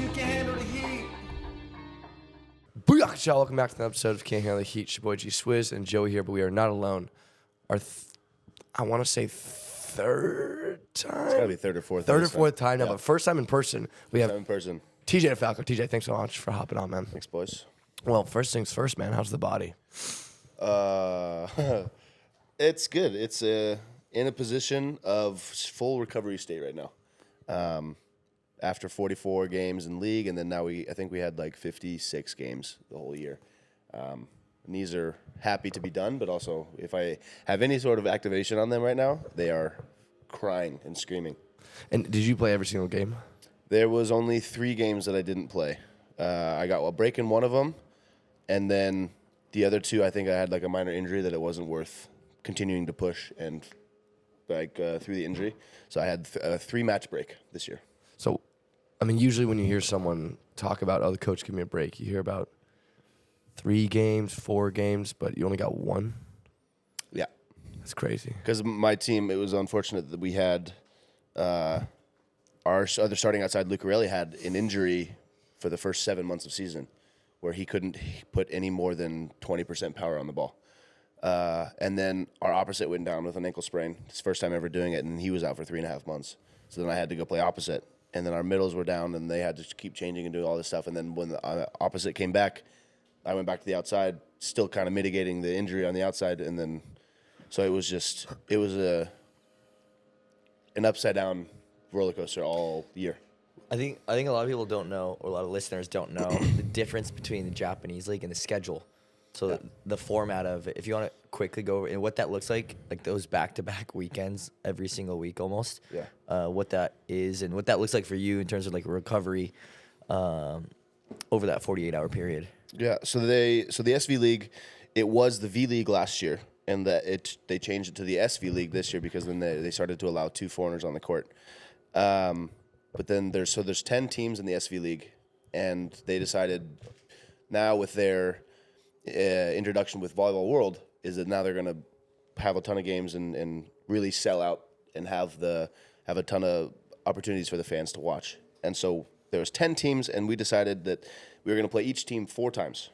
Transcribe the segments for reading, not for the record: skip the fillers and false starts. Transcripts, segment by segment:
you can't handle the heat. Booyah, y'all. Welcome back to another episode of Can't Handle the Heat. It's your boy G Swizz and Joey here, but we are not alone. I want to say third time? It's got to be third or fourth. Third or fourth time now, Yeah. but first time in person. We have In person. TJ Defalco. TJ, thanks so much for hopping on, man. Thanks, boys. Well, first things first, man. How's the body? It's good. It's in a position of full recovery state right now. After 44 games in league, and then now I think we had like 56 games the whole year. Knees are happy to be done, but also if I have any sort of activation on them right now, they are crying and screaming. And did you play every single game? There was only 3 games that I didn't play. I got a break in one of them, and then the other 2, I think I had like a minor injury that it wasn't worth continuing to push and through the injury. So I had a 3-match break this year. So, I mean, usually when you hear someone talk about, oh, the coach give me a break, you hear about 3 games, 4 games, but you only got 1? Yeah. That's crazy. Because my team, it was unfortunate that we had our other starting outside, Lucarelli, had an injury for the first 7 months of season where he couldn't put any more than 20% power on the ball. And then our opposite went down with an ankle sprain. His first time ever doing it, and he was out for 3.5 months. So then I had to go play opposite. And then our middles were down, and they had to keep changing and doing all this stuff. And then when the opposite came back, I went back to the outside, still kind of mitigating the injury on the outside. And then, so it was an upside down roller coaster all year. I think a lot of people don't know, or a lot of listeners don't know, the difference between the Japanese league and the schedule. So the format of it, if you want to quickly go over and what that looks like those back-to-back weekends every single week almost. Yeah. What that is and what that looks like for you in terms of like recovery over that 48-hour period. Yeah. So the SV League, it was the V League last year, and they changed it to the SV League this year because then they started to allow 2 foreigners on the court. But then there's 10 teams in the SV League, and they decided now with their introduction with Volleyball World is that now they're going to have a ton of games and really sell out and have a ton of opportunities for the fans to watch. And so there was 10 teams, and we decided that we were going to play each team 4 times.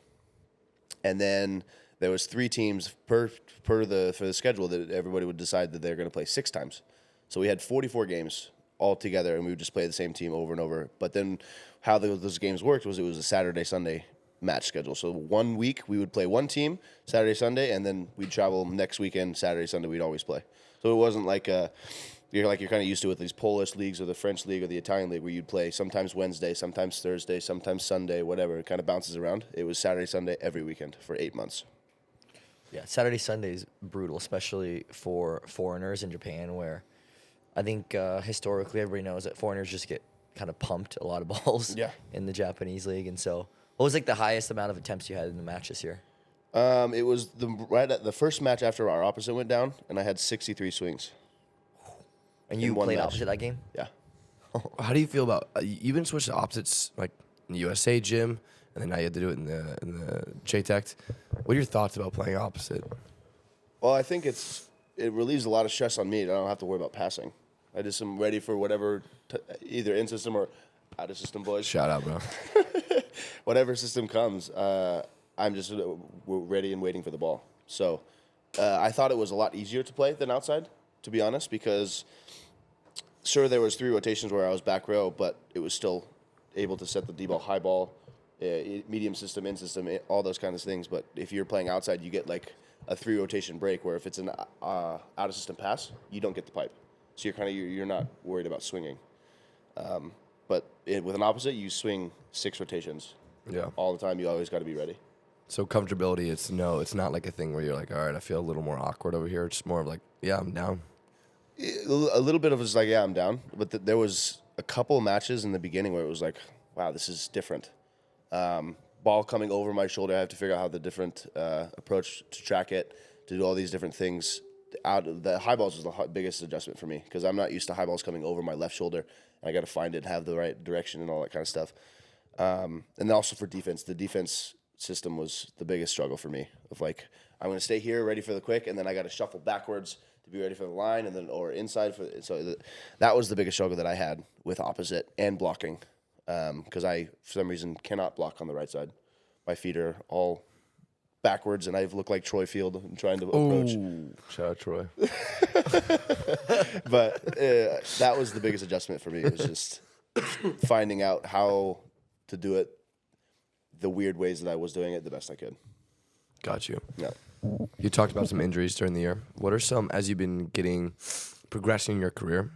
And then there was 3 teams for the schedule that everybody would decide that they're going to play 6 times. So we had 44 games all together, and we would just play the same team over and over. But then how those games worked was it was a Saturday-Sunday match schedule. So 1 week we would play 1 team, Saturday, Sunday, and then we'd travel next weekend, Saturday, Sunday, we'd always play. So it wasn't like you're kind of used to with these Polish leagues or the French league or the Italian league where you'd play sometimes Wednesday, sometimes Thursday, sometimes Sunday, whatever. It kind of bounces around. It was Saturday, Sunday every weekend for 8 months. Yeah, Saturday, Sunday is brutal, especially for foreigners in Japan, where I think historically everybody knows that foreigners just get kind of pumped a lot of balls in the Japanese league. And so what was like the highest amount of attempts you had in the match this year? It was right at the first match after our opposite went down, and I had 63 swings. And you played opposite that game? Yeah. How do you feel about you've been switched to opposites like in the USA gym, and then now you had to do it in the J-Tech. What are your thoughts about playing opposite? Well, I think it relieves a lot of stress on me. I don't have to worry about passing. I just am ready for whatever, either in system or out of system, boys. Shout out, bro. Whatever system comes, I'm just ready and waiting for the ball. So I thought it was a lot easier to play than outside, to be honest, because sure there was 3 rotations where I was back row, but it was still able to set the D-ball, high ball, medium system, in system, all those kinds of things. But if you're playing outside, you get like a 3 rotation break where if it's an out of system pass, you don't get the pipe. So you're not worried about swinging. But with an opposite, you swing 6 rotations. Yeah. All the time. You always got to be ready. So comfortability, it's not like a thing where you're like, all right, I feel a little more awkward over here. It's more of like, yeah, I'm down. A little bit of it's like, yeah, I'm down. But there was a couple of matches in the beginning where it was like, wow, this is different. Ball coming over my shoulder, I have to figure out how the different approach to track it, to do all these different things. The high balls was the biggest adjustment for me because I'm not used to high balls coming over my left shoulder. And I got to find it, have the right direction and all that kind of stuff. And then also for defense, the defense system was the biggest struggle for me. Of like, I'm going to stay here, ready for the quick, and then I got to shuffle backwards to be ready for the line, and then or inside for. So that was the biggest struggle that I had with opposite and blocking. because I, for some reason, cannot block on the right side. My feet are all backwards, and I look like Troy Field trying to approach. Shout out Troy. But that was the biggest adjustment for me. It was just finding out how to do it the weird ways that I was doing it the best I could. Got you. Yeah. You talked about some injuries during the year. What are some, as you've been progressing in your career?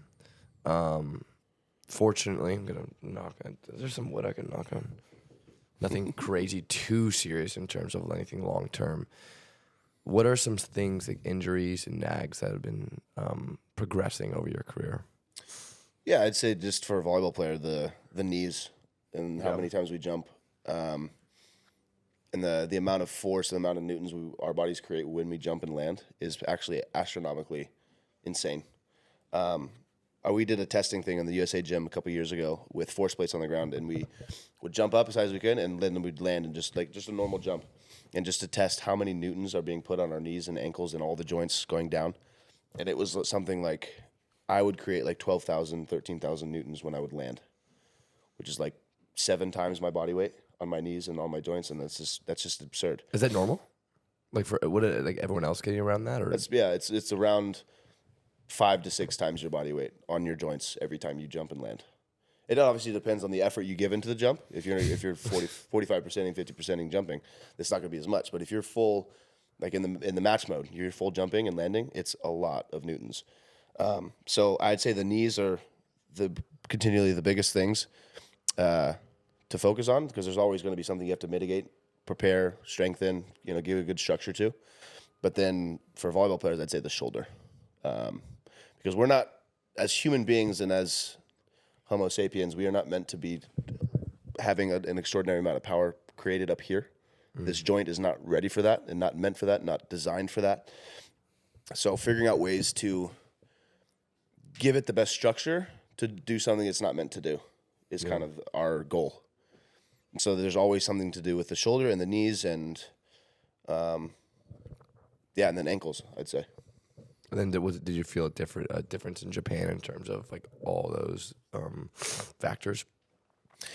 Fortunately, I'm going to knock on, there's some wood I can knock on. Nothing crazy too serious in terms of anything long term. What are some things like injuries and nags that have been progressing over your career? Yeah, I'd say just for a volleyball player, the knees and how many times we jump, and the amount of force, the amount of newtons our bodies create when we jump and land is actually astronomically insane. We did a testing thing in the USA gym a couple years ago with force plates on the ground, and we would jump up as high as we could, and then we'd land and just a normal jump, and just to test how many newtons are being put on our knees and ankles and all the joints going down. And it was something like I would create like 12,000, 13,000 newtons when I would land, which is like 7 times my body weight on my knees and all my joints, and that's just absurd. Is that normal? Like for like everyone else getting around that, or it's around 5 to 6 times your body weight on your joints every time you jump and land. It obviously depends on the effort you give into the jump. If you're 45%ing, 50%ing jumping, it's not going to be as much. But if you're full, like in the match mode, you're full jumping and landing, it's a lot of newtons. So I'd say the knees are continually the biggest things to focus on, because there's always going to be something you have to mitigate, prepare, strengthen, give a good structure to. But then for volleyball players, I'd say the shoulder. Because we're not, as human beings and as Homo sapiens, we are not meant to be having an extraordinary amount of power created up here. This joint is not ready for that and not meant for that, not designed for that. So figuring out ways to give it the best structure to do something it's not meant to do is kind of our goal. And so there's always something to do with the shoulder and the knees and, and then ankles, I'd say. And then did you feel a difference in Japan in terms of like all those factors?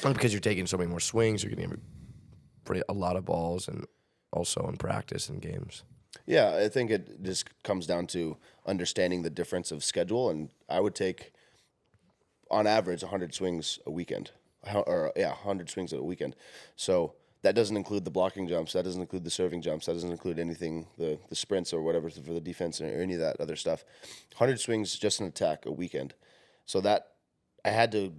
Because you're taking so many more swings, you're getting a lot of balls, and also in practice and games. Yeah, I think it just comes down to understanding the difference of schedule. And I would take, on average, 100 swings a weekend. 100 swings a weekend. So that doesn't include the blocking jumps. That doesn't include the serving jumps. That doesn't include anything, the sprints or whatever for the defense or any of that other stuff. 100 swings just an attack a weekend. So that I had to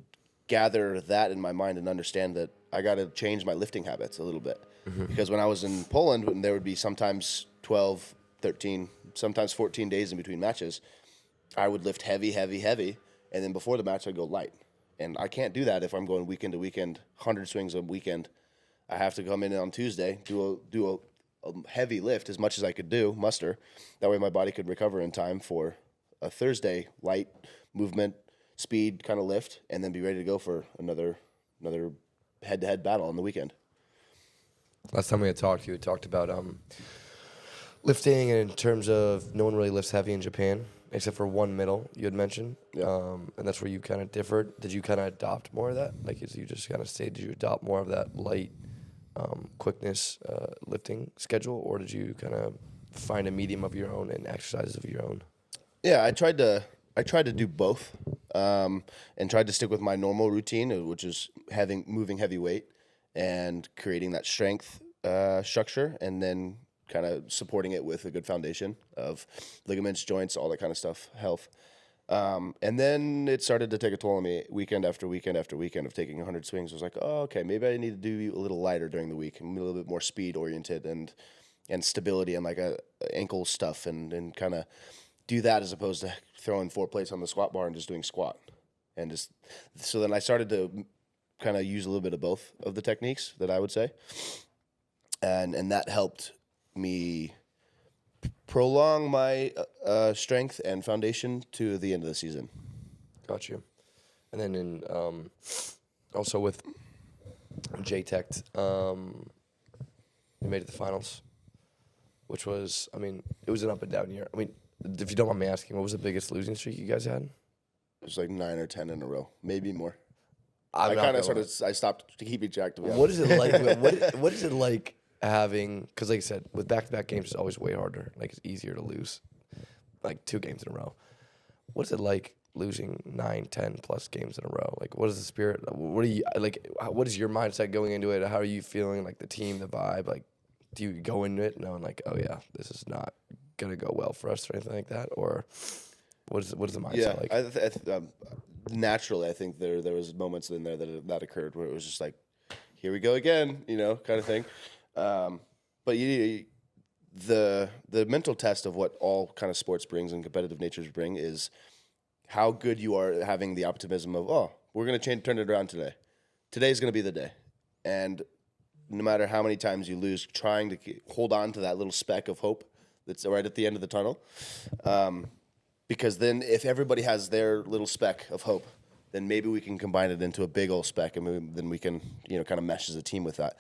gather that in my mind and understand that I got to change my lifting habits a little bit. Because when I was in Poland, there would be sometimes 12, 13, sometimes 14 days in between matches, I would lift heavy, heavy, heavy, and then before the match I'd go light. And I can't do that if I'm going weekend to weekend, 100 swings a weekend. I have to come in on Tuesday, do a heavy lift as much as I could do, muster. That way my body could recover in time for a Thursday light movement, speed kind of lift, and then be ready to go for another head-to-head battle on the weekend. Last time we had talked, you had talked about lifting, and in terms of no one really lifts heavy in Japan, except for one middle you had mentioned. Yeah. And that's where you kind of differed. Did you kind of adopt more of that? Like, as you just kind of did you adopt more of that light quickness lifting schedule, or did you kind of find a medium of your own and exercises of your own? Yeah, I tried to do both, and tried to stick with my normal routine, which is moving heavy weight and creating that strength structure, and then kind of supporting it with a good foundation of ligaments, joints, all that kind of stuff, health. And then it started to take a toll on me weekend after weekend after weekend of taking 100 swings. I was like, oh, okay, maybe I need to do a little lighter during the week, a little bit more speed oriented and stability and like ankle stuff, and kind of do that as opposed to throwing 4 plates on the squat bar and just doing squat. And just so then I started to kind of use a little bit of both of the techniques that I would say, and that helped me prolong my strength and foundation to the end of the season. Got you. And then in also with JTech, we made it to the finals, which was, I mean, it was an up and down year. I mean, if you don't mind me asking, what was the biggest losing streak you guys had? It was like 9 or 10 in a row, maybe more. I'm I not kind of gonna I stopped keeping track of it. What is it like? What is it like having? Because like I said, with back-to-back games, it's always way harder. Like it's easier to lose, like 2 games in a row. What is it like losing 9, 10 plus games in a row? Like, what is the spirit? What are you like? What is your mindset going into it? How are you feeling? Like the team, the vibe. Like, do you go into it knowing like, oh yeah, this is not gonna go well for us or anything like that, or what is the mindset like? Naturally, I think there was moments in there that occurred where it was just like, here we go again, kind of thing. But the mental test of what all kind of sports brings and competitive natures bring is how good you are at having the optimism of, oh, we're going to turn it around today. Today's going to be the day. And no matter how many times you lose, trying to hold on to that little speck of hope that's right at the end of the tunnel. Because then if everybody has their little speck of hope, then maybe we can combine it into a big old speck, and then we can, kind of mesh as a team with that.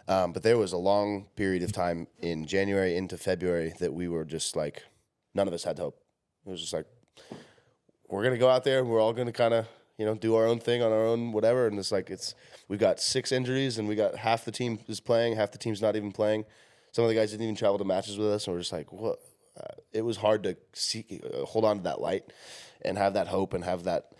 But there was a long period of time in January into February that we were just like, none of us had hope. It was just like, we're going to go out there and we're all going to kind of, do our own thing on our own, whatever. And it's like, we've got 6 injuries and we got half the team is playing, half the team's not even playing. Some of the guys didn't even travel to matches with us. And we're just like, what? It was hard to hold on to that light and have that hope and have that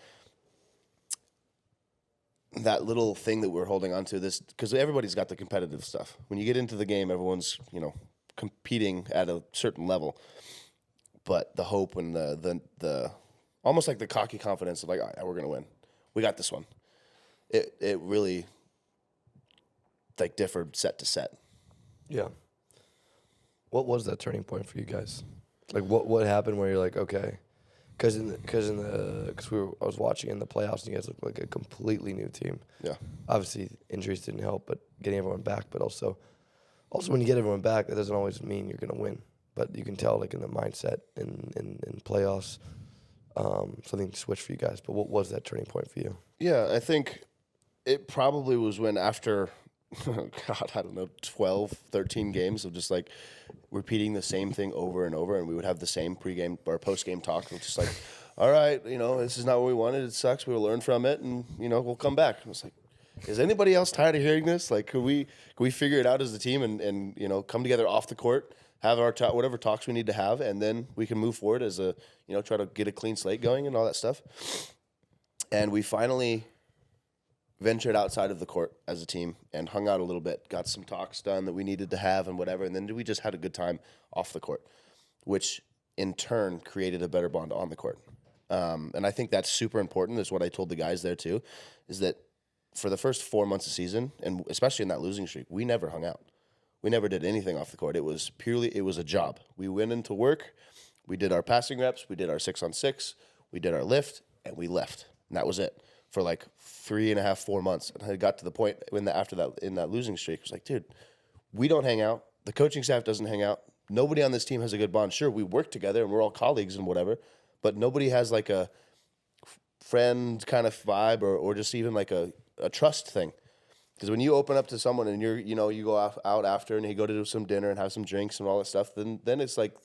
little thing that we're holding on to, this, because everybody's got the competitive stuff. When you get into the game, everyone's, competing at a certain level. But the hope and the almost like the cocky confidence of like, all right, we're going to win. We got this one. It really like differed set to set. Yeah. What was that turning point for you guys? Like what happened where you're like, okay, because I was watching in the playoffs and you guys looked like a completely new team. Yeah. Obviously injuries didn't help, but getting everyone back, but also when you get everyone back, that doesn't always mean you're gonna win. But you can tell like in the mindset in playoffs, something switched for you guys. But what was that turning point for you? Yeah, I think it probably was when after, God, I don't know, 12, 13 games of just like repeating the same thing over and over, and we would have the same pregame or postgame talk. It's just like, all right, this is not what we wanted. It sucks. We'll learn from it, and we'll come back. I was like, is anybody else tired of hearing this? Like, could we figure it out as a team and come together off the court, have our whatever talks we need to have, and then we can move forward as a try to get a clean slate going and all that stuff. And we finally ventured outside of the court as a team and hung out a little bit, got some talks done that we needed to have and whatever, and then we just had a good time off the court, which in turn created a better bond on the court. And I think that's super important. That's what I told the guys there too, is that for the first 4 months of season, and especially in that losing streak, we never hung out. We never did anything off the court. It was a job. We went into work, we did our passing reps, we did our 6-on-6, we did our lift, and we left. And that was it for like 3.5, 4 months. And I got to the point in that losing streak, it was like, dude, we don't hang out. The coaching staff doesn't hang out. Nobody on this team has a good bond. Sure, we work together and we're all colleagues and whatever, but nobody has like a friend kind of vibe or just even like a trust thing. Because when you open up to someone and you go out after and you go to do some dinner and have some drinks and all that stuff, then it's like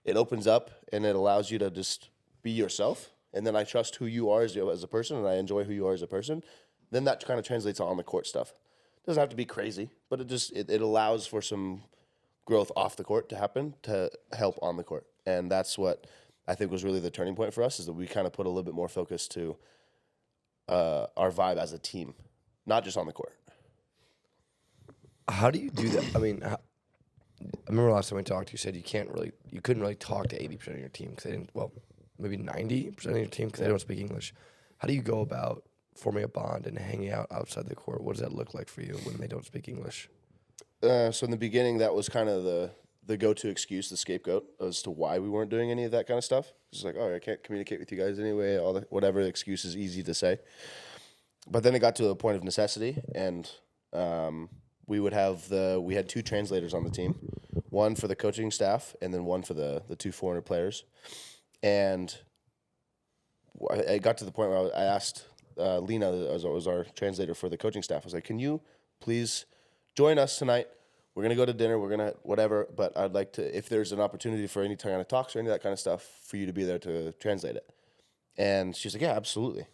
it opens up and it allows you to just be yourself. And then I trust who you are as a person, and I enjoy who you are as a person. Then that kind of translates on the court stuff. It doesn't have to be crazy, but it allows for some growth off the court to happen to help on the court. And that's what I think was really the turning point for us, is that we kind of put a little bit more focus to our vibe as a team, not just on the court. How do you do that? I mean, I remember last time we talked, you said you couldn't really talk to 80% of your team because they didn't. Well, maybe 90% of your team because they don't speak English. How do you go about forming a bond and hanging out outside the court? What does that look like for you when they don't speak English? So in the beginning, that was kind of the go-to excuse, the scapegoat as to why we weren't doing any of that kind of stuff. It's like, oh, I can't communicate with you guys anyway. Whatever excuse is easy to say. But then it got to a point of necessity, and we had 2 translators on the team, one for the coaching staff and then one for the 2 foreigner players. And I got to the point where I asked Lena, as was our translator for the coaching staff, I was like, can you please join us tonight? We're going to go to dinner. We're going to whatever, but I'd like to, if there's an opportunity for any kind of talks or any of that kind of stuff, for you to be there to translate it. And she's like, yeah, absolutely.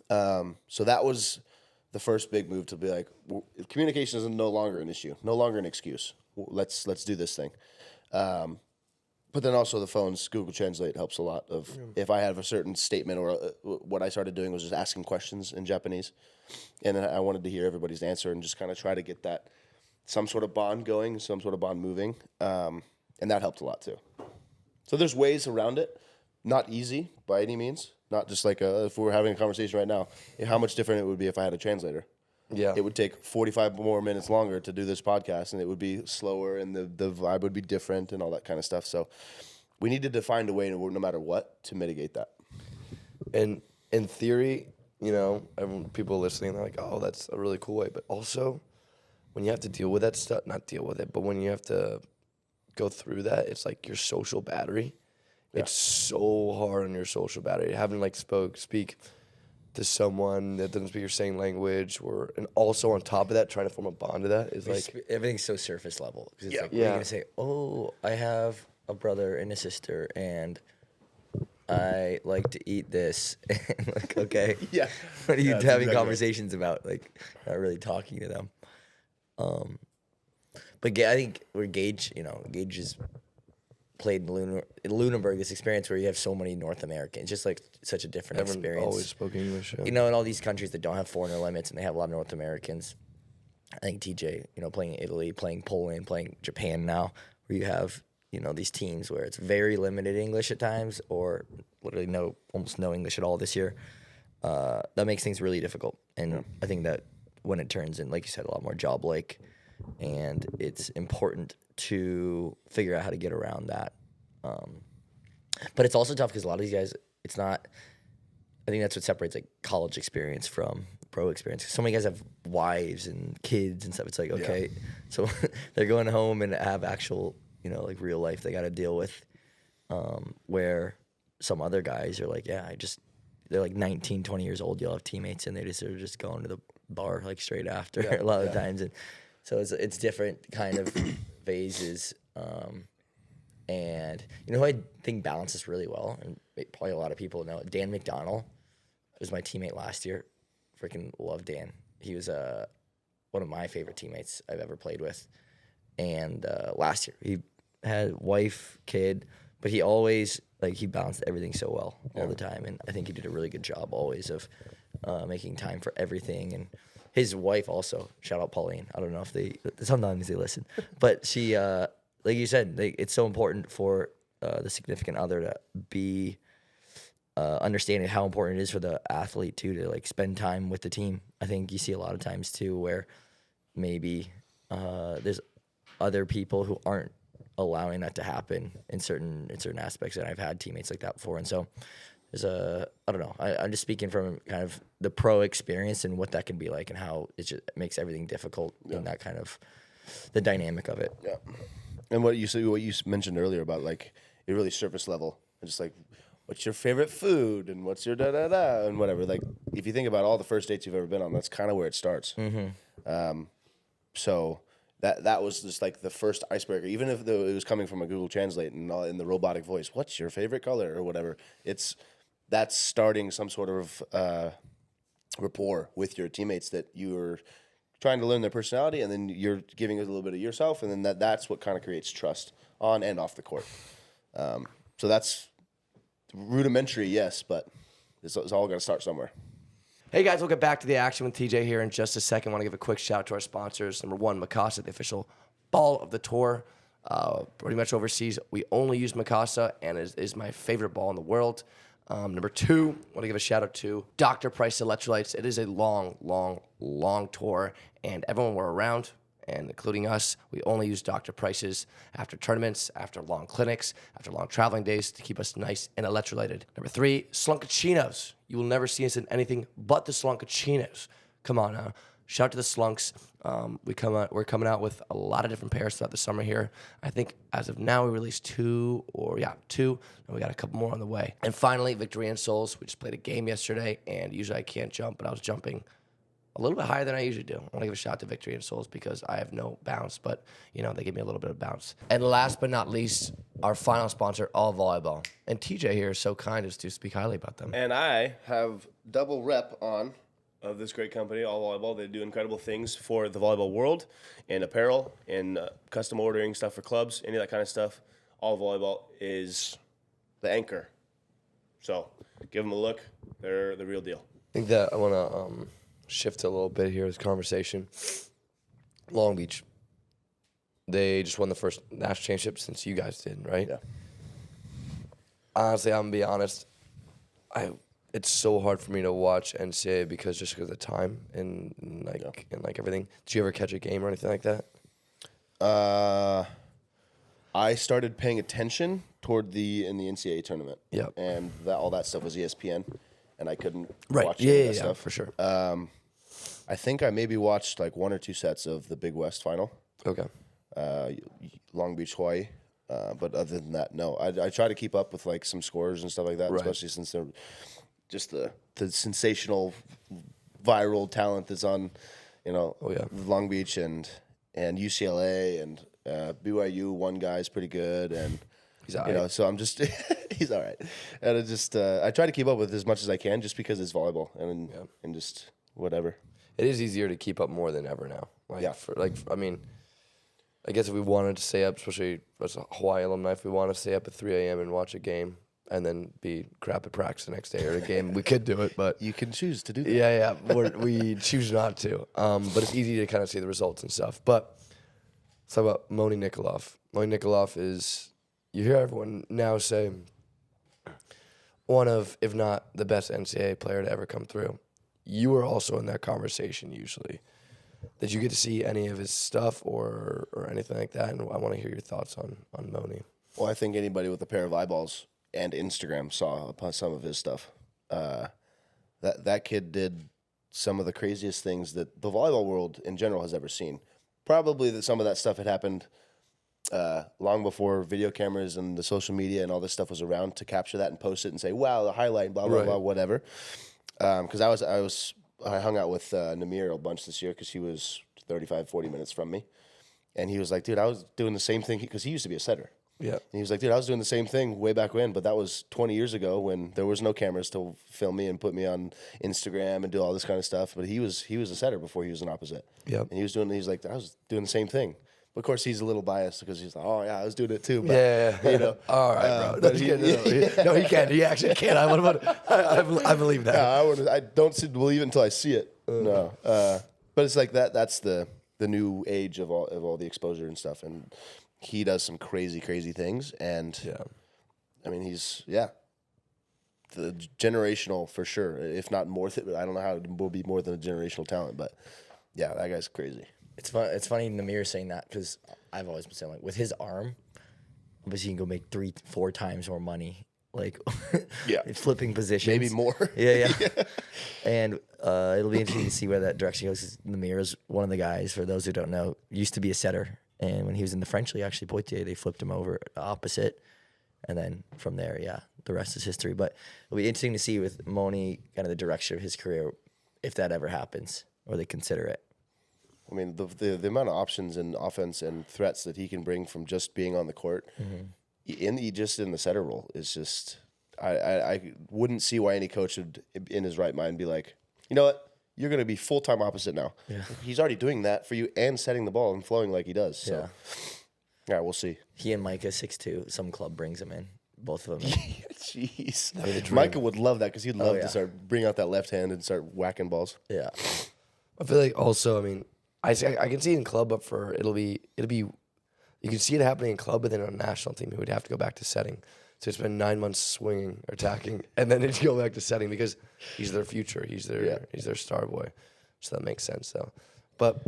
So that was the first big move to be like, communication is no longer an issue, no longer an excuse. Let's do this thing. But then also the phones, Google Translate helps a lot. If I have a certain statement, or what I started doing was just asking questions in Japanese, and then I wanted to hear everybody's answer and just kind of try to get that some sort of bond going, some sort of bond moving, and that helped a lot too. So there's ways around it, not easy by any means. Not just like if we were having a conversation right now, how much different it would be if I had a translator. Yeah. It would take 45 more minutes longer to do this podcast, and it would be slower, and the vibe would be different and all that kind of stuff. So we needed to find a way, no matter what, to mitigate that. And in theory, you know, people listening, they're like, oh, that's a really cool way. But also, when you have to deal with that stuff, not deal with it, but when you have to go through that, it's like your social battery. Yeah. It's so hard on your social battery. Having like speak to someone that doesn't speak your same language, and also on top of that, trying to form a bond to that is like everything's so surface level. It's Yeah. like, you're gonna say, "Oh, I have a brother and a sister, and I like to eat this." And like, okay, Yeah. what are you Yeah, that's having exactly conversations about? Like, not really talking to them. But I think Gage is played in Lunenburg, this experience where you have so many North Americans, just like such a different experience. Always spoke English. Yeah. You know, in all these countries that don't have foreigner limits and they have a lot of North Americans. I think TJ, playing Italy, playing Poland, playing Japan now, where you have, these teams where it's very limited English at times, or literally almost no English at all this year. That makes things really difficult. And I think that when it turns in, like you said, a lot more job-like, and it's important to figure out how to get around that. But it's also tough because a lot of these guys, it's not, I think that's what separates like college experience from pro experience. 'Cause so many guys have wives and kids and stuff. It's like, okay, so they're going home and have actual, like real life they got to deal with, where some other guys are like, they're like 19, 20 years old. You'll have teammates and they're just going to the bar like straight after a lot of times. And so it's different kind of phases. And who I think balances really well, and probably a lot of people know, Dan McDonnell was my teammate last year. Freaking love Dan. He was one of my favorite teammates I've ever played with. And last year, he had wife, kid, but he always, he balanced everything so well all the time. And I think he did a really good job always of making time for everything. And his wife also, shout out Pauline. I don't know if sometimes they listen. But she, like you said, it's so important for the significant other to be understanding how important it is for the athlete too to spend time with the team. I think you see a lot of times too where maybe there's other people who aren't allowing that to happen in certain aspects, and I've had teammates like that before. And so there's I don't know. I'm just speaking from kind of the pro experience and what that can be like, and how it just makes everything difficult in that kind of the dynamic of it. Yeah. And what you mentioned earlier about it really surface level, and just what's your favorite food and what's your da-da-da and whatever. If you think about all the first dates you've ever been on, that's kind of where it starts. Mm-hmm. So that was just the first icebreaker, even if it was coming from a Google Translate and in the robotic voice, what's your favorite color or whatever. That's starting some sort of rapport with your teammates that you're trying to learn their personality, and then you're giving a little bit of yourself, and then that's what kind of creates trust on and off the court. So that's rudimentary, yes, but it's all got to start somewhere. Hey guys, we'll get back to the action with TJ here in just a second. I want to give a quick shout out to our sponsors. Number one, Mikasa, the official ball of the tour. Pretty much overseas, we only use Mikasa, and it is my favorite ball in the world. Number two, I want to give a shout out to Dr. Price Electrolytes. It is a long, long, long tour, and everyone we're around, and including us, we only use Dr. Price's after tournaments, after long clinics, after long traveling days to keep us nice and electrolyted. Number three, Slunkachinos. You will never see us in anything but the Slunkachinos. Come on now. Shout out to the Slunks. We're coming out with a lot of different pairs throughout the summer here. I think as of now we released two, and we got a couple more on the way. And finally, Victory and Souls. We just played a game yesterday, and usually I can't jump, but I was jumping a little bit higher than I usually do. I want to give a shout out to Victory and Souls because I have no bounce, but, you know, they give me a little bit of bounce. And last but not least, our final sponsor, All Volleyball. And TJ here is so kind as to speak highly about them. And I have double rep on of this great company, All Volleyball. They do incredible things for the volleyball world and apparel and custom ordering stuff for clubs, any of that kind of stuff. All Volleyball is the anchor. So give them a look. They're the real deal. I think that I want to shift a little bit here with conversation. Long Beach, they just won the first national championship since you guys did, right? Yeah. Honestly, I'm going to be honest. It's so hard for me to watch NCAA because of the time and everything. Did you ever catch a game or anything like that? I started paying attention in the NCAA tournament. Yep. And all that stuff was ESPN, and I couldn't Right. watch any of that stuff. For sure. I think I maybe watched like 1 or 2 sets of the Big West final. Okay. Long Beach, Hawaii. But other than that, no. I try to keep up with like some scores and stuff like that, Right. especially since they're just the sensational viral talent that's on, Long Beach and UCLA and BYU. One guy's pretty good, and He's all right. so I'm just he's all right, and I try to keep up with as much as I can, just because it's volleyball and just whatever. It is easier to keep up more than ever now. I guess if we wanted to stay up, especially as a Hawaii alumni, if we want to stay up at 3 a.m. and watch a game and then be crap at practice the next day or a game, we could do it. But You can choose to do that. yeah, we choose not to. But it's easy to kind of see the results and stuff. But let's talk about Mo Nicolof. Mo Nicolof is, you hear everyone now say, one of, if not the best NCAA player to ever come through. You were also in that conversation usually. Did you get to see any of his stuff or anything like that? And I want to hear your thoughts on Moni. Well, I think anybody with a pair of eyeballs and Instagram saw some of his stuff. That kid did some of the craziest things that the volleyball world in general has ever seen. Probably that some of that stuff had happened long before video cameras and the social media and all this stuff was around to capture that and post it and say, wow, the highlight, blah, blah, Right. blah, whatever. Because I hung out with Namir a bunch this year because he was 35, 40 minutes from me. And he was like, dude, I was doing the same thing because he used to be a setter. Yeah. And he was like, dude, I was doing the same thing way back when, but that was 20 years ago when there was no cameras to film me and put me on Instagram and do all this kind of stuff. But he was a setter before he was an opposite. Yep. And he's like, I was doing the same thing. But of course, he's a little biased because he's like, oh yeah, I was doing it too. But, Yeah. All right, bro. No, he can. He actually can. I believe that. Yeah, I don't believe it until I see it. No. But it's like that. That's the new age of all the exposure and stuff. And he does some crazy, crazy things. And Yeah. I mean, he's the generational for sure. If not more, I don't know how it will be more than a generational talent. But yeah, that guy's crazy. It's funny Namir saying that because I've always been saying, like, with his arm, obviously you can go make 3-4 times more money, like flipping positions, Maybe more. Yeah. And it'll be interesting to see where that direction goes. 'Cause Namir is one of the guys, for those who don't know, used to be a setter, and when he was in the French league, actually Poitiers, they flipped him over opposite, and then from there, the rest is history. But it'll be interesting to see with Moni kind of the direction of his career, if that ever happens or they consider it. I mean, the amount of options and offense and threats that he can bring from just being on the court, in the setter role is just. I wouldn't see why any coach would, in his right mind, be like, you know what, you're going to be full-time opposite now. Yeah. He's already doing that for you and setting the ball and flowing like he does. So, yeah, we'll see. He and Micah 6'2", some club brings him in, both of them. Jeez, Micah would love that because he'd love to bring out that left hand and start whacking balls. Yeah, I feel like also, I mean, I can see it in club, but it'll be you can see it happening in club, but then on a national team, he would have to go back to setting. So it's been 9 months swinging or attacking, and then he'd go back to setting because he's their future. He's their star boy. So that makes sense, though. But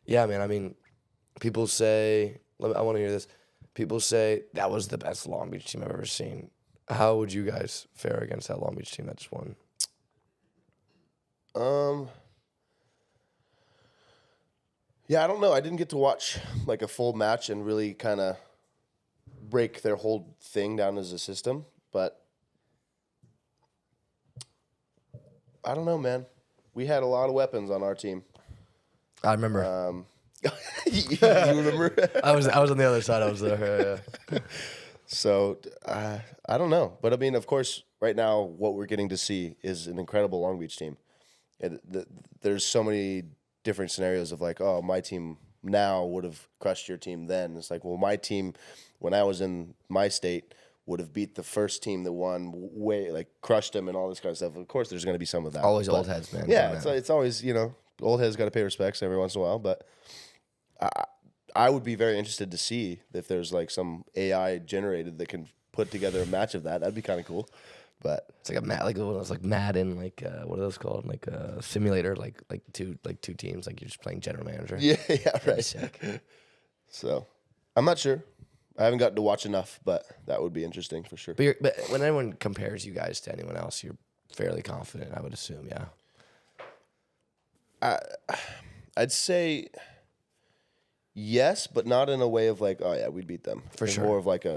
yeah, man. I mean, people say, I want to hear this. People say that was the best Long Beach team I've ever seen. How would you guys fare against that Long Beach team that just won? Yeah, I don't know. I didn't get to watch like a full match and really kind of break their whole thing down as a system, but I don't know, man. We had a lot of weapons on our team. I remember. You remember? I was on the other side. I was there. Yeah. So I don't know, but I mean, of course, right now what we're getting to see is an incredible Long Beach team. There's so many different scenarios of like, oh, my team now would have crushed your team then. It's like, well, my team when I was in my state would have beat the first team that won, way like crushed them and all this kind of stuff. Of course, there's going to be some of that. Always old heads, man. Yeah, it's always, you know, old heads got to pay respects every once in a while. But I would be very interested to see if there's like some AI generated that can put together a match of that. That'd be kind of cool. But it's like like Madden, like what are those called? Like a simulator, like two teams, like you're just playing general manager. yeah, right. Sick. So I'm not sure. I haven't gotten to watch enough, but that would be interesting for sure. But when anyone compares you guys to anyone else, you're fairly confident, I would assume. Yeah. I'd say yes, but not in a way of like, oh yeah, we'd beat them. For it's sure. More of like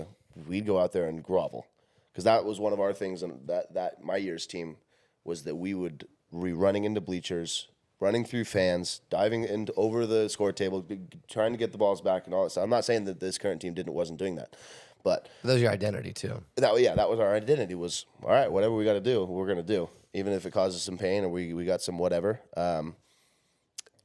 we'd go out there and grovel, because that was one of our things. And that my year's team was that we would be running into bleachers, running through fans, diving into over the score table, trying to get the balls back and all that stuff. I'm not saying that this current team wasn't doing that, but that was your identity too. that was our identity. Was all right. Whatever we got to do, we're gonna do, even if it causes some pain or we got some whatever.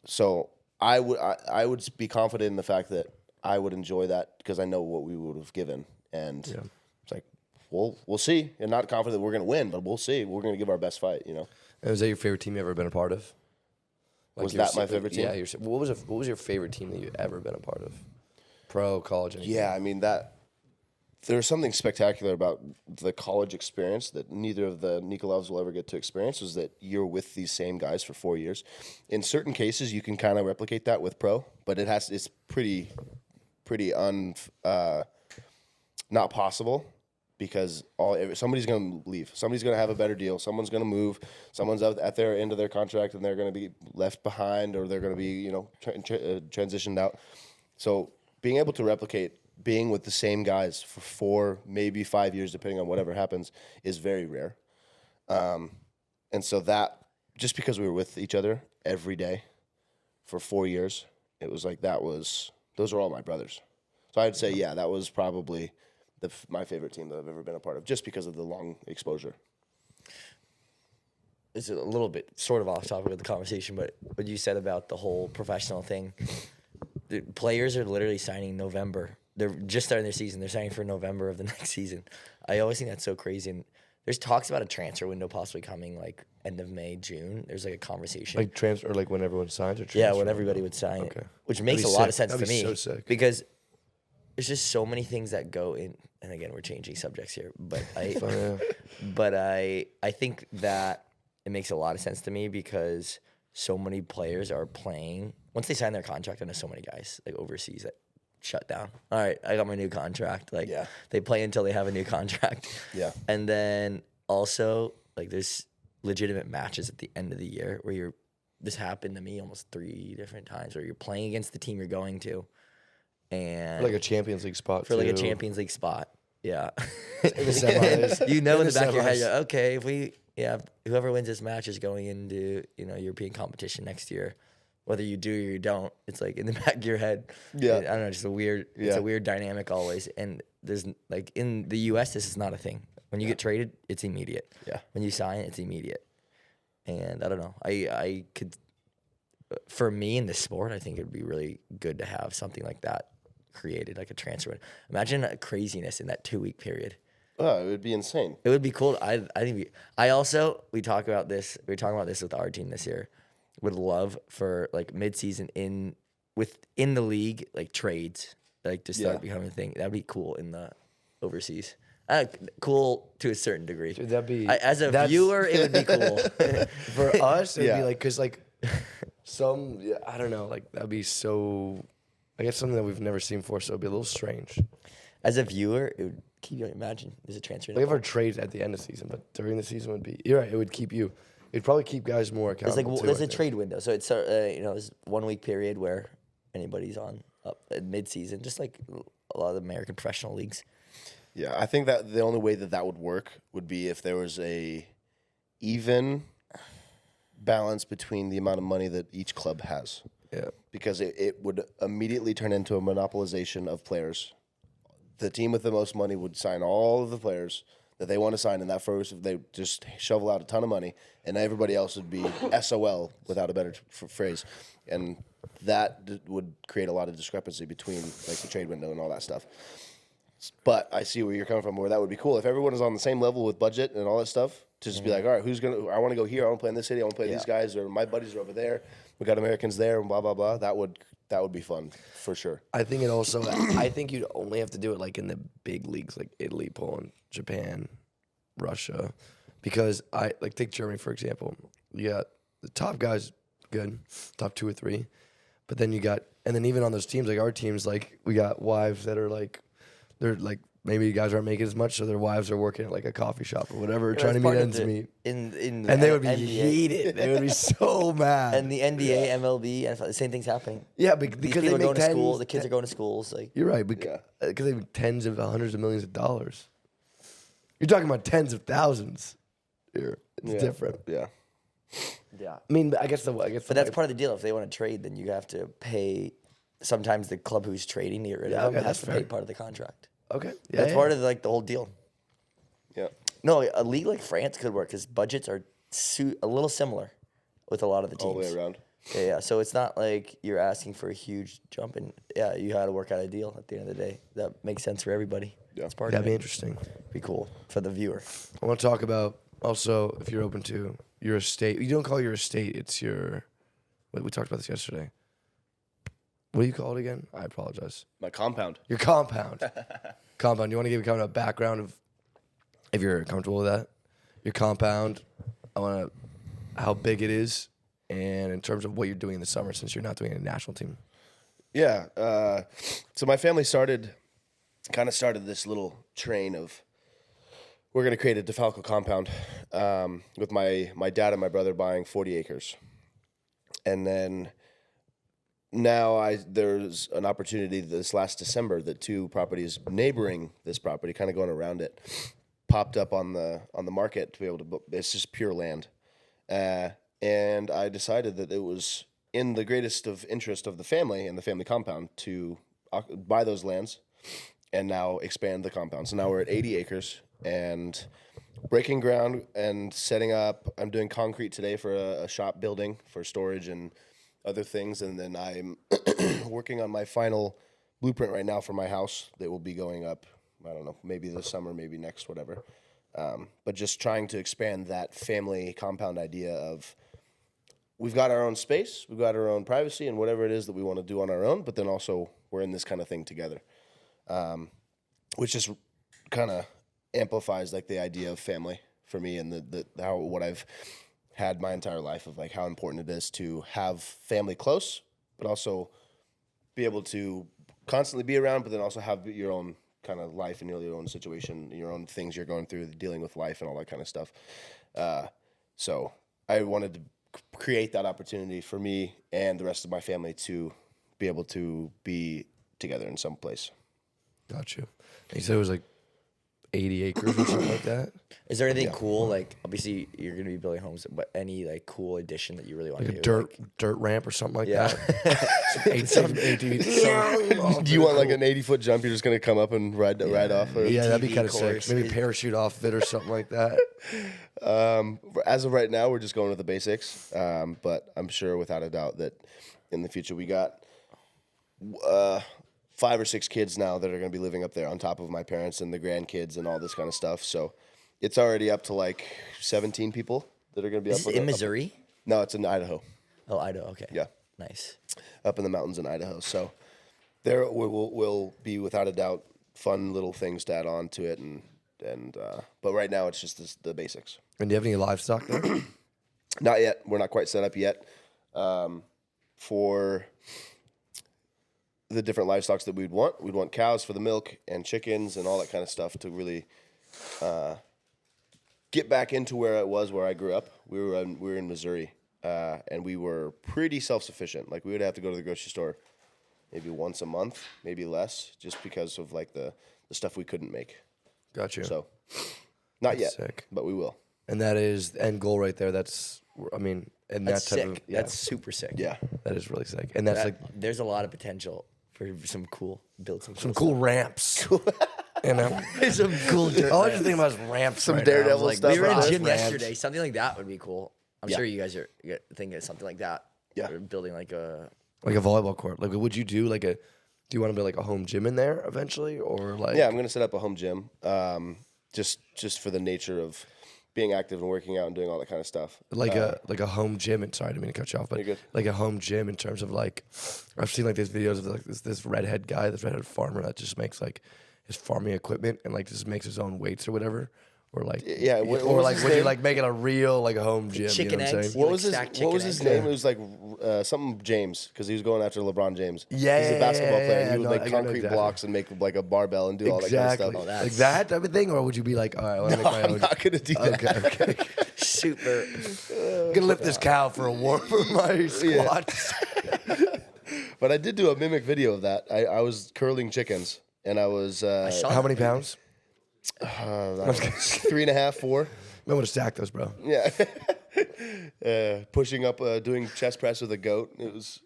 So I would be confident in the fact that I would enjoy that because I know what we would have given, and it's like we'll see. And not confident that we're gonna win, but we'll see. We're gonna give our best fight. You know. And was that your favorite team you ever been a part of? Like Was that my favorite team? Yeah. What was your favorite team that you've ever been a part of? Pro, college, anything? Yeah, I mean there's something spectacular about the college experience that neither of the Nicolofs will ever get to experience, is that you're with these same guys for 4 years. In certain cases, you can kind of replicate that with pro, but it's pretty not possible, because somebody's going to leave. Somebody's going to have a better deal. Someone's going to move. Someone's at their end of their contract, and they're going to be left behind, or they're going to be transitioned out. So being able to replicate being with the same guys for 4, maybe 5 years, depending on whatever happens, is very rare. And so that, just because we were with each other every day for 4 years, it was like those were all my brothers. So I'd say, yeah, that was probably my favorite team that I've ever been a part of, just because of the long exposure. It's a little bit sort of off topic of the conversation, but what you said about the whole professional thing, the players are literally signing November. They're just starting their season. They're signing for November of the next season. I always think that's so crazy. And there's talks about a transfer window possibly coming like end of May, June. There's like a conversation. Like transfer, or like when everyone signs, or transfer? Yeah, when everybody would sign it, which makes a lot of sense to me. So sick. Because there's just so many things that go in. And again, we're changing subjects here, but I think that it makes a lot of sense to me, because so many players are playing once they sign their contract. I know so many guys like overseas that shut down. All right, I got my new contract. Like, they play until they have a new contract. Yeah. And then also, like, there's legitimate matches at the end of the year where this happened to me almost 3 different times, where you're playing against the team you're going to. And for like a Champions League spot. For like a Champions League spot. Yeah. In the semis. You know in the back of your head, okay, whoever wins this match is going into, European competition next year. Whether you do or you don't, it's like in the back of your head. Yeah. I don't know, just it's a weird dynamic always. And there's like in the US, this is not a thing. When you get traded, it's immediate. Yeah. When you sign, it's immediate. And I don't know. I could, for me in this sport, I think it'd be really good to have something like that created, like a transfer. Imagine a craziness in that 2-week period. Oh, it would be insane. It would be cool. We talk about this. We're talking about this with our team this year. Would love for like mid-season within the league, like trades, like to start becoming a thing. That'd be cool in the overseas. Cool to a certain degree. Dude, that'd be as a viewer, it would be cool. For us, it'd be like, because like I don't know, like that'd be so. I guess something that we've never seen before, so it'd be a little strange. As a viewer, it would keep you. Imagine there's a transfer. We have our trades at the end of the season, but during the season would be. You're right. It would keep you. It'd probably keep guys more accountable. There's a trade window, so it's there's 1 week period where anybody's on up at mid-season, just like a lot of the American professional leagues. Yeah, I think that the only way that would work would be if there was a even balance between the amount of money that each club has. Yeah. Because it would immediately turn into a monopolization of players. The team with the most money would sign all of the players that they want to sign, and that first they just shovel out a ton of money, and everybody else would be SOL without a better phrase, and that would create a lot of discrepancy between like the trade window and all that stuff. But I see where you're coming from, where that would be cool if everyone is on the same level with budget and all that stuff. To just be like, all right, I want to go here. I want to play in this city. I want to play these guys, or my buddies are over there. We got Americans there, and blah blah blah. That would be fun for sure. I think it also. I think you'd only have to do it like in the big leagues, like Italy, Poland, Japan, Russia, because take Germany for example. You got the top guys, good, top 2 or 3, but then and then even on those teams, like our teams, like we got wives that are like, they're like. Maybe you guys aren't making as much, so their wives are working at like a coffee shop or whatever, trying to meet ends meet. And they would be heated. They would be so mad. And the NBA, MLB, NFL, the same thing's happening. Yeah, These because people they are make going to school. The kids are going to schools. Like you're right, because they make tens of hundreds of millions of dollars. You're talking about tens of thousands. Here, it's different. Yeah. Yeah. I mean, I guess. But that's part of the deal. If they want to trade, then you have to pay. Sometimes the club who's trading to get rid of them has to pay part of the contract. Okay. Yeah, That's part of the whole deal. Yeah. No, a league like France could work because budgets are a little similar with a lot of the teams. All the way around. Yeah. So it's not like you're asking for a huge jump, and you had to work out a deal at the end of the day that makes sense for everybody. Yeah. That's part That'd of be it. interesting. Be cool for the viewer. I want to talk about also if you're open to your estate. You don't call it your estate. It's your. We talked about this yesterday. What do you call it again? I apologize. My compound. Your compound. Compound. You want to give kind of a background of, if you're comfortable with that, your compound. I want to, how big it is, and in terms of what you're doing in the summer since you're not doing a national team. Yeah. So my family started this little train of, we're going to create a Defalco compound with my dad and my brother buying 40 acres. And then now there's an opportunity this last December that 2 properties neighboring this property, kind of going around it, popped up on the market to be able to. It's just pure land, and I decided that it was in the greatest of interest of the family and the family compound to buy those lands, and now expand the compound. So now we're at 80 acres and breaking ground and setting up. I'm doing concrete today for a shop building for storage and other things, and then I'm working on my final blueprint right now for my house that will be going up, I don't know, maybe this summer, maybe next, whatever. But just trying to expand that family compound idea of we've got our own space, we've got our own privacy and whatever it is that we want to do on our own, but then also we're in this kind of thing together, which just kind of amplifies like the idea of family for me and what I've had my entire life of like how important it is to have family close, but also be able to constantly be around, but then also have your own kind of life and your own situation, your own things you're going through, dealing with life and all that kind of stuff. So I wanted to create that opportunity for me and the rest of my family to be able to be together in some place. Got you. You said it was like 80 acres or something like that? Is there anything cool? Like, obviously, you're going to be building homes, but any, like, cool addition that you really want to do? Dirt ramp or something like Yeah. that? Do you want like an 80-foot jump? You're just going to come up and ride off? Or Yeah, that'd be TV kind of sick. course. Maybe parachute off it or something like that. As of right now, we're just going with the basics. But I'm sure without a doubt that in the future we got 5 or 6 kids now that are going to be living up there on top of my parents and the grandkids and all this kind of stuff. So it's already up to like 17 people that are going to be Is up it in Missouri? No, it's in Idaho. Oh, Idaho. Okay. Yeah. Nice. Up in the mountains in Idaho. So there will be without a doubt fun little things to add on to it. And but right now it's just the basics. And do you have any livestock there? Not yet. We're not quite set up yet for the different livestock that we'd want cows for the milk and chickens and all that kind of stuff to really get back into where I grew up. We were in Missouri, and we were pretty self-sufficient. Like we would have to go to the grocery store maybe once a month, maybe less, just because of like the stuff we couldn't make. Got you. So not yet, sick. but we will. And that is the end goal right there. That's, I mean, and That's that type sick. of yeah, That's super sick. Yeah. that is really sick. And that's like There's a lot of potential for some some cool ramps. You know, some cool dirt. all I just think about is ramps. Some right now. I was Daredevil like, stuff. We were in Ramps. gym yesterday. Something like that would be cool. I'm Yeah. sure you guys are thinking of something like that. Yeah. Or building like a. Like a volleyball court. Like, would you do like a? Do you want to build like a home gym in there eventually, or like? Yeah, I'm gonna set up a home gym. Just for the nature of being active and working out and doing all that kind of stuff. Like a home gym. And sorry, I didn't mean to cut you off, but You're good. like a home gym in terms of like, I've seen like these videos of like this redhead guy, this redhead farmer that just makes like his farming equipment and like just makes his own weights or whatever, or like Yeah, what or was like his would you name? like make it a real like a home gym? Chicken you know what I'm eggs. saying? What was his stack chicken eggs. name? It was like something James because he was going after LeBron James. Yeah, he's a basketball player. And he would no, make I know concrete exactly. blocks and make like a barbell and do all that Exactly, kind of stuff. like that type of thing, or would you be like, all right, I want to make my I'm own? not gonna do that. Okay. Super. I'm gonna lift this cow for a warm for my squats. But I did do a mimic video of that. I was curling chickens and I was saw How many pounds? 3.5, 4. I'm gonna stack those, bro. Yeah, pushing up, doing chest press with a goat. It was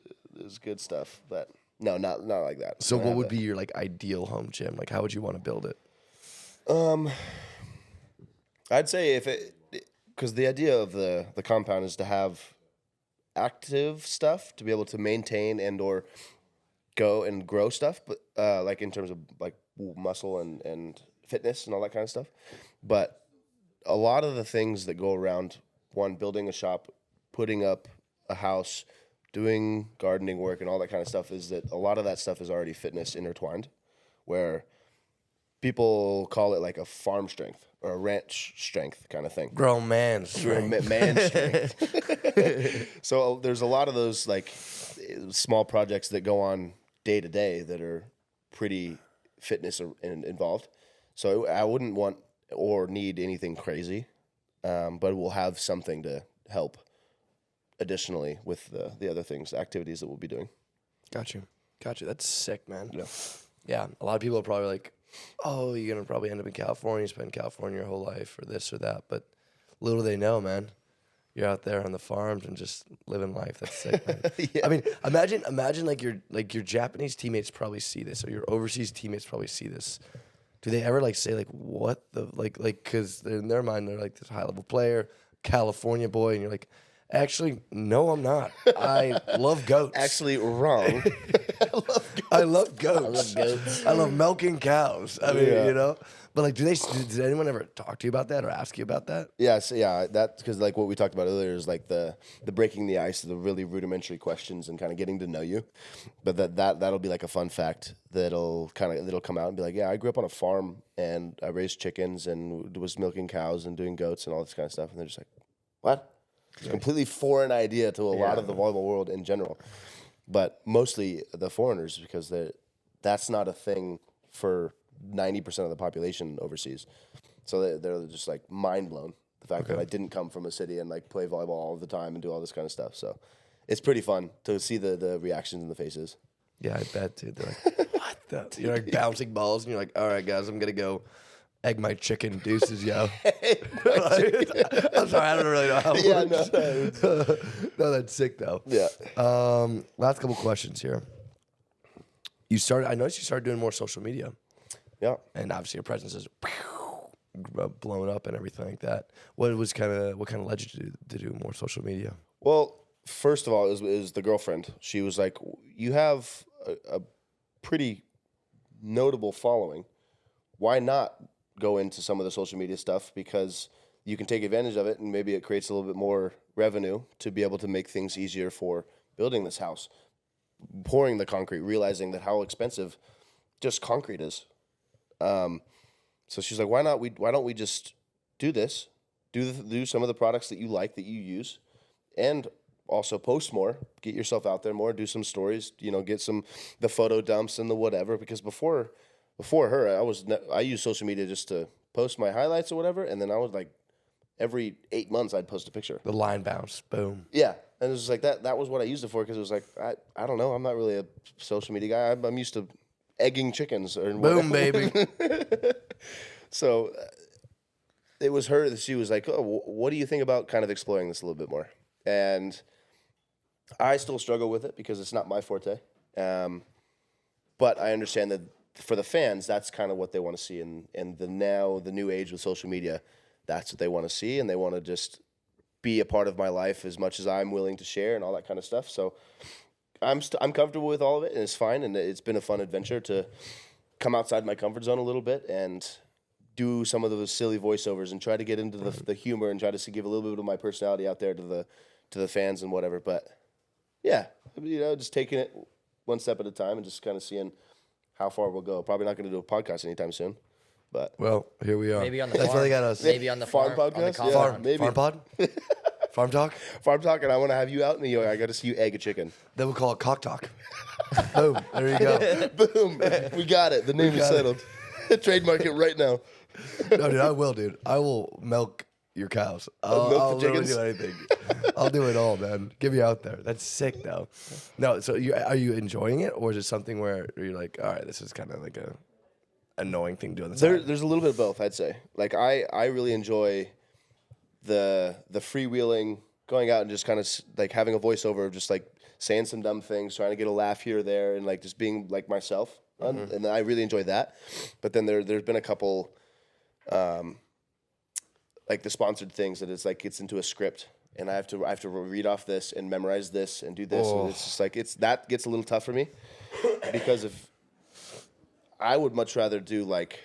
good stuff. But no, not like that. So, what would be your like ideal home gym? Like, how would you want to build it? I'd say because the idea of the compound is to have active stuff to be able to maintain and or go and grow stuff, but like in terms of like muscle and fitness and all that kind of stuff. But a lot of the things that go around one, building a shop, putting up a house, doing gardening work and all that kind of stuff is that a lot of that stuff is already fitness intertwined, where people call it like a farm strength or a ranch strength kind of thing. Grown man Or strength. man strength. So there's a lot of those like small projects that go on day to day that are pretty fitness involved. So I wouldn't want or need anything crazy, but we'll have something to help additionally with the other things, activities that we'll be doing. Got you. That's sick, man. Yeah. Yeah. A lot of people are probably like, oh, you're gonna probably end up in California, spend in California your whole life, or this or that. But little do they know, man. You're out there on the farms and just living life. That's sick, man. Yeah. I mean, imagine like your Japanese teammates probably see this, or your overseas teammates probably see this. Do they ever like say like what the like because in their mind they're like this high level player, California boy, and you're like, actually no, I'm not. I love goats. Actually, wrong. I love goats. I love milking cows. I mean, Yeah. you know. But like, did anyone ever talk to you about that or ask you about that? Yeah, that's because like what we talked about earlier is like the breaking the ice, the really rudimentary questions and kind of getting to know you. But that'll be like a fun fact that'll come out and be like, yeah, I grew up on a farm and I raised chickens and was milking cows and doing goats and all this kind of stuff. And they're just like, what? It's a completely foreign idea to a lot of the volleyball world in general, but mostly the foreigners because that's not a thing for 90% of the population overseas. So they're just like mind blown. The fact that I didn't come from a city and like play volleyball all the time and do all this kind of stuff. So it's pretty fun to see the reactions in the faces. Yeah, I bet, dude. They're like, what the? You're like bouncing balls, and you're like, all right, guys, I'm gonna go egg my chicken deuces, yo. I'm sorry, I don't really know how it works. No, that's sick though. Yeah. Last couple questions here. I noticed you started doing more social media. Yeah. And obviously your presence is blown up and everything like that. What kind of led you to do more social media? Well, first of all, it was the girlfriend. She was like, you have a pretty notable following. Why not go into some of the social media stuff? Because you can take advantage of it and maybe it creates a little bit more revenue to be able to make things easier for building this house, pouring the concrete, realizing that how expensive just concrete is. So she's like, why don't we just do this, do some of the products that you like, that you use, and also post more, get yourself out there more, do some stories, get the photo dumps and the whatever, because before her, I used social media just to post my highlights or whatever. And then I was like, every 8 months I'd post a picture. The line bounce, boom. Yeah. And it was like that was what I used it for. Cause it was like, I don't know. I'm not really a social media guy. I'm used to egging chickens or boom, whatever. baby. So it was her that she was like, oh, what do you think about kind of exploring this a little bit more? And I still struggle with it because it's not my forte. But I understand that for the fans, that's kind of what they want to see. And the new age with social media, that's what they want to see. And they want to just be a part of my life as much as I'm willing to share and all that kind of stuff. So I'm comfortable with all of it, and it's fine. And it's been a fun adventure to come outside my comfort zone a little bit and do some of those silly voiceovers and try to get into the humor and try to give a little bit of my personality out there to the fans and whatever. But yeah, just taking it one step at a time and just kind of seeing how far we'll go. Probably not going to do a podcast anytime soon, but Well, here we are. Maybe on the That's farm. why they got us. Maybe on the Farm farm. On the podcast? compound. Yeah. Farm, maybe. farm pod? Farm talk? Farm Talk, and I want to have you out, and I got to see you egg a chicken. Then we'll call it cock talk. Boom. There you go. Boom, we got it. The name is got it. settled. Trademark it right now. No, dude, I will, dude. I will milk your cows. I'll milk the literally chickens? do anything. I'll do it all, man. Get me out there. That's sick, though. No, so are you enjoying it, or is it something where you're like, all right, this is kind of like a annoying thing doing this? There's a little bit of both, I'd say. Like I really enjoy the freewheeling, going out and just kind of like having a voiceover of just like saying some dumb things, trying to get a laugh here or there, and like just being like myself. And I really enjoy that. But then there's been a couple, like the sponsored things that it's like gets into a script, and I have to read off this and memorize this and do this, and it's just like that gets a little tough for me because if I would much rather do like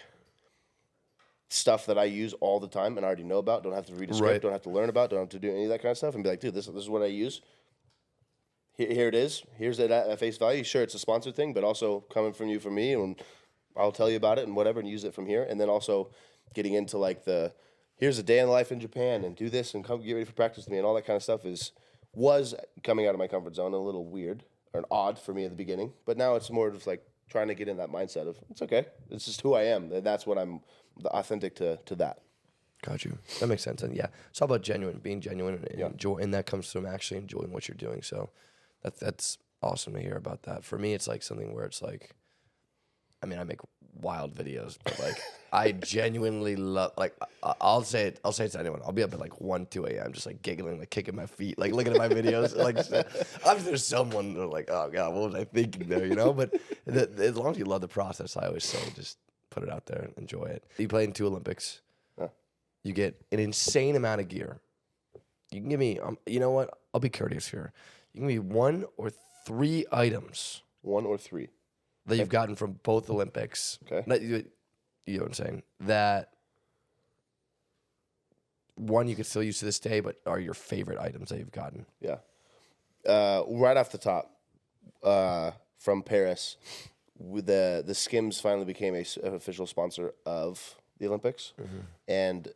stuff that I use all the time and I already know about, don't have to read a script, Right. don't have to learn about, don't have to do any of that kind of stuff, and be like, dude, this is what I use. Here it is. Here's it at face value. Sure, it's a sponsored thing, but also coming from you, from me, and I'll tell you about it and whatever, and use it from here. And then also getting into like here's a day in the life in Japan, and do this, and come get ready for practice with me, and all that kind of stuff was coming out of my comfort zone, a little weird or odd for me at the beginning. But now it's more just like trying to get in that mindset of it's okay. It's just who I am, and that's what I'm authentic to that. Got you. That makes sense. And yeah, it's all about being genuine, and Yeah. enjoy, and that comes from actually enjoying what you're doing. So that's awesome to hear about that. For me, it's like something where it's like, I mean, I make wild videos, but like I genuinely love. Like I'll say it to anyone. I'll be up at like 1, 2 a.m. just like giggling, like kicking my feet, like looking at my videos. Like obviously there's someone that are like, oh god, what was I thinking there? You know. But as long as you love the process, I always say just put it out there and enjoy it. You play in 2 Olympics. You get an insane amount of gear. You can give me, you know what? I'll be courteous here. You can give me 1 or 3 items 1 or 3. that you've gotten from both Olympics. Okay. You know what I'm saying? That one you could still use to this day, but are your favorite items that you've gotten? Yeah. Right off the top, from Paris, the Skims finally became an official sponsor of the Olympics, and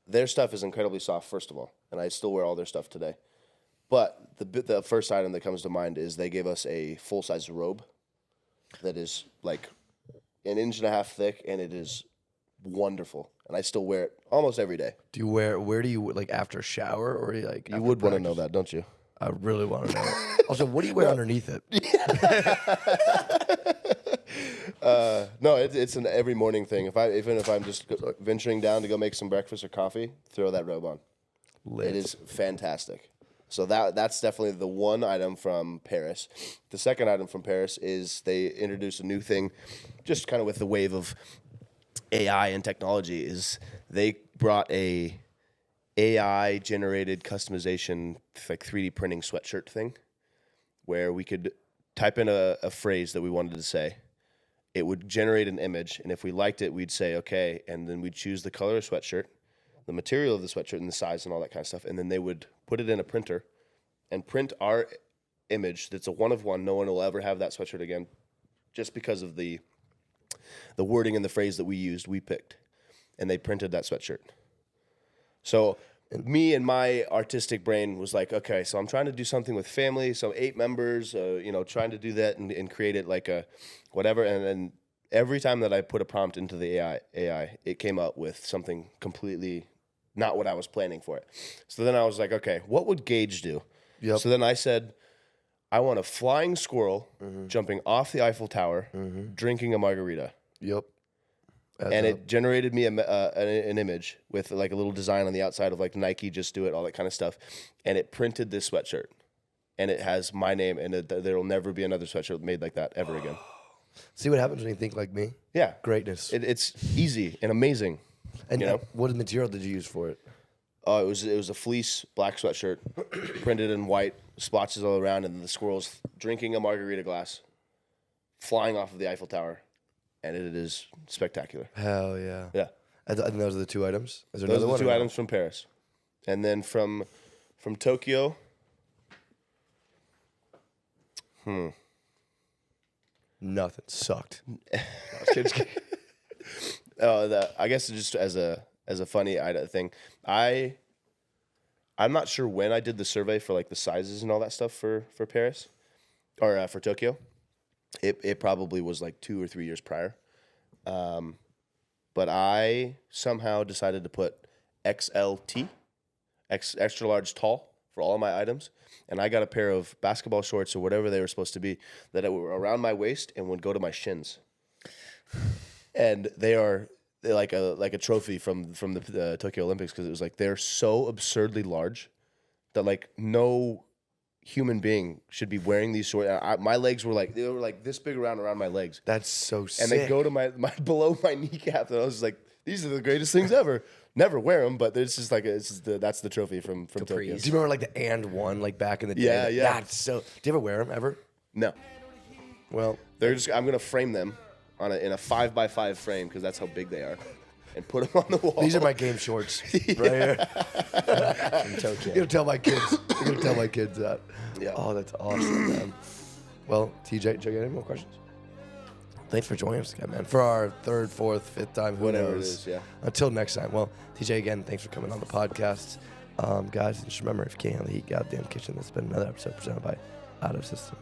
their stuff is incredibly soft. First of all, and I still wear all their stuff today. But the first item that comes to mind is they gave us a full size robe that is like 1.5 inches thick, and it is wonderful. And I still wear it almost every day. Do you where do you, like after a shower, or are you like You would want to know that, don't you? I really want to know. Also, what do you wear underneath it? No, it's an every morning thing. Even if I'm just venturing down to go make some breakfast or coffee, throw that robe on. Lit. It is fantastic. So that's definitely the one item from Paris. The second item from Paris is they introduced a new thing, just kind of with the wave of AI and technology, is they brought a AI generated customization, like 3D printing sweatshirt thing, where we could type in a phrase that we wanted to say. It would generate an image, and if we liked it, we'd say okay, and then we'd choose the color of sweatshirt, the material of the sweatshirt, and the size and all that kind of stuff, and then they would put it in a printer and print our image that's a one of one. No one will ever have that sweatshirt again, just because of the wording and the phrase that we picked, and they printed that sweatshirt. So me and my artistic brain was like, okay, so I'm trying to do something with family, so 8 members, trying to do that and create it like a whatever. And then every time that I put a prompt into the AI, it came up with something completely not what I was planning for it. So then I was like, okay, what would Gage do? Yep. So then I said, I want a flying squirrel jumping off the Eiffel Tower, drinking a margarita. Yep. And it generated me an image with like a little design on the outside of like Nike, just do it, all that kind of stuff. And it printed this sweatshirt. And it has my name, and there will never be another sweatshirt made like that ever again. See what happens when you think like me? Yeah. Greatness. It's easy and amazing. And you know? What material did you use for it? It was a fleece black sweatshirt, printed in white, splotches all around, and the squirrel's drinking a margarita glass, flying off of the Eiffel Tower. And it is spectacular. Hell yeah. Yeah. I think those are the 2 items. Is there Those another are one? the 2 items from Paris. And then from Tokyo. Nothing. Sucked. I guess just as a funny thing, I'm not sure when I did the survey for like the sizes and all that stuff for Paris or for Tokyo. It probably was like 2 or 3 years prior. But I somehow decided to put XLT, extra large tall, for all my items. And I got a pair of basketball shorts or whatever they were supposed to be that were around my waist and would go to my shins. And they're like a trophy from the Tokyo Olympics, because it was like they're so absurdly large that like no human being should be wearing these shorts. My legs were like this big around my legs. That's so sick. And they go to my below my kneecap, and I was just like, these are the greatest things ever. Never wear them, but it's just like that's the trophy from Tokyo. Do you remember like the and one like back in the day? Yeah, yeah. That's so. Do you ever wear them ever? No, Well, I'm gonna frame them in a 5x5 frame, because that's how big they are, and put them on the wall. these are my game shorts right here. From Tokyo. You're gonna tell my kids. You're gonna tell my kids that. Yeah. Oh, that's awesome, man. Well, TJ, do you get any more questions? Thanks for joining us again, man. For our 3rd, 4th, 5th time, Whatever it knows? is, yeah. Until next time. Well, TJ, again, thanks for coming on the podcast. Guys, just remember, if you can't handle the heat, goddamn kitchen, this has been another episode presented by Out of System.